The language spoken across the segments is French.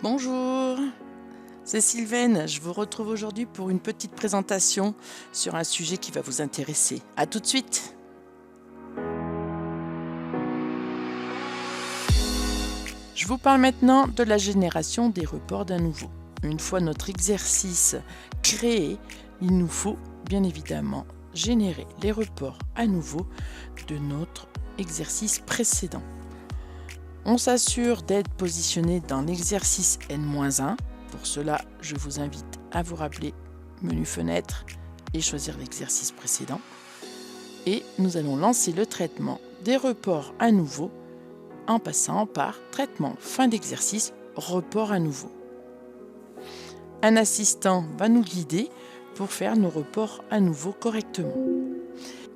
Bonjour, c'est Sylvaine. Je vous retrouve aujourd'hui pour une petite présentation sur un sujet qui va vous intéresser. À tout de suite. Je vous parle maintenant de la génération des reports d'un nouveau. Une fois notre exercice créé, il nous faut bien évidemment générer les reports à nouveau de notre exercice précédent. On s'assure d'être positionné dans l'exercice N-1. Pour cela, je vous invite à vous rappeler menu fenêtre et choisir l'exercice précédent. Et nous allons lancer le traitement des reports à nouveau en passant par traitement fin d'exercice, report à nouveau. Un assistant va nous guider pour faire nos reports à nouveau correctement.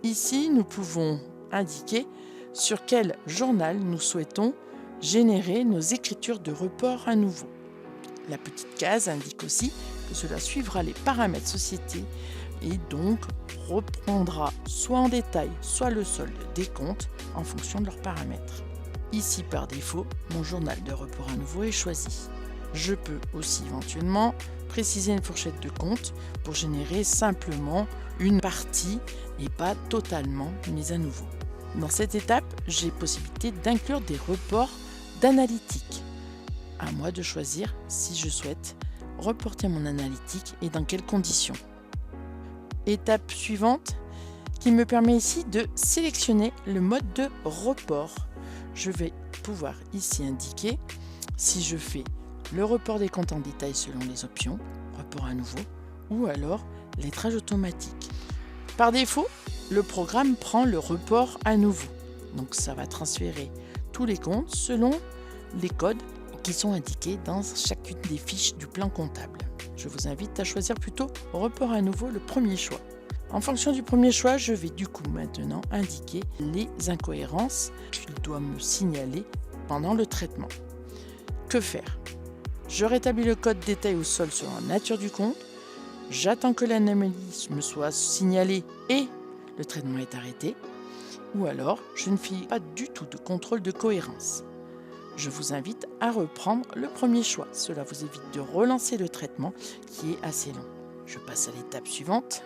Ici, nous pouvons indiquer sur quel journal nous souhaitons générer nos écritures de report à nouveau. La petite case indique aussi que cela suivra les paramètres société et donc reprendra soit en détail, soit le solde des comptes en fonction de leurs paramètres. Ici, par défaut, mon journal de report à nouveau est choisi. Je peux aussi éventuellement préciser une fourchette de compte pour générer simplement une partie et pas totalement mise à nouveau. Dans cette étape, j'ai possibilité d'inclure des reports d'analytique. À moi de choisir si je souhaite reporter mon analytique et dans quelles conditions. Étape suivante qui me permet ici de sélectionner le mode de report. Je vais pouvoir ici indiquer si je fais le report des comptes en détail selon les options, report à nouveau, ou alors lettrage automatique. Par défaut, le programme prend le report à nouveau. Donc ça va transférer tous les comptes selon les codes qui sont indiqués dans chacune des fiches du plan comptable. Je vous invite à choisir plutôt report à nouveau le premier choix. En fonction du premier choix, je vais du coup maintenant indiquer les incohérences qu'il doit me signaler pendant le traitement. Que faire? Je rétablis le code détail au sol selon la nature du compte. J'attends que l'anomalie me soit signalée et le traitement est arrêté. Ou alors, je ne fais pas du tout de contrôle de cohérence. Je vous invite à reprendre le premier choix. Cela vous évite de relancer le traitement qui est assez long. Je passe à l'étape suivante.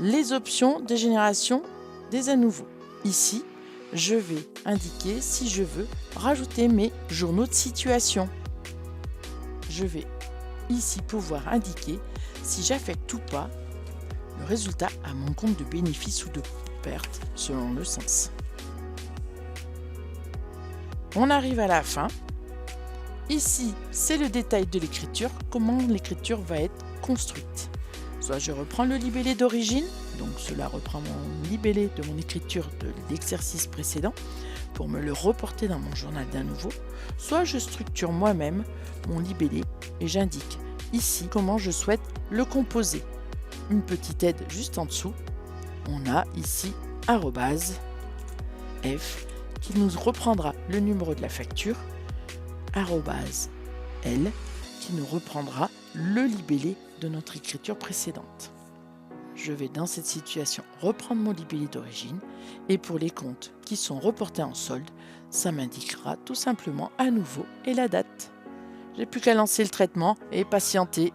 Les options de génération des à nouveau. Ici, je vais indiquer si je veux rajouter mes journaux de situation. Je vais ici pouvoir indiquer si j'affecte ou pas le résultat à mon compte de bénéfice ou de perte selon le sens. On arrive à la fin. Ici, c'est le détail de l'écriture, comment l'écriture va être construite. Soit je reprends le libellé d'origine, donc cela reprend mon libellé de mon écriture de l'exercice précédent pour me le reporter dans mon journal d'un nouveau, soit je structure moi-même mon libellé et j'indique ici comment je souhaite le composer. Une petite aide juste en dessous, on a ici arrobase F qui nous reprendra le numéro de la facture, arrobase L qui nous reprendra le libellé de notre écriture précédente. Je vais dans cette situation reprendre mon libellé d'origine et pour les comptes qui sont reportés en solde, ça m'indiquera tout simplement à nouveau et la date. J'ai plus qu'à lancer le traitement et patienter.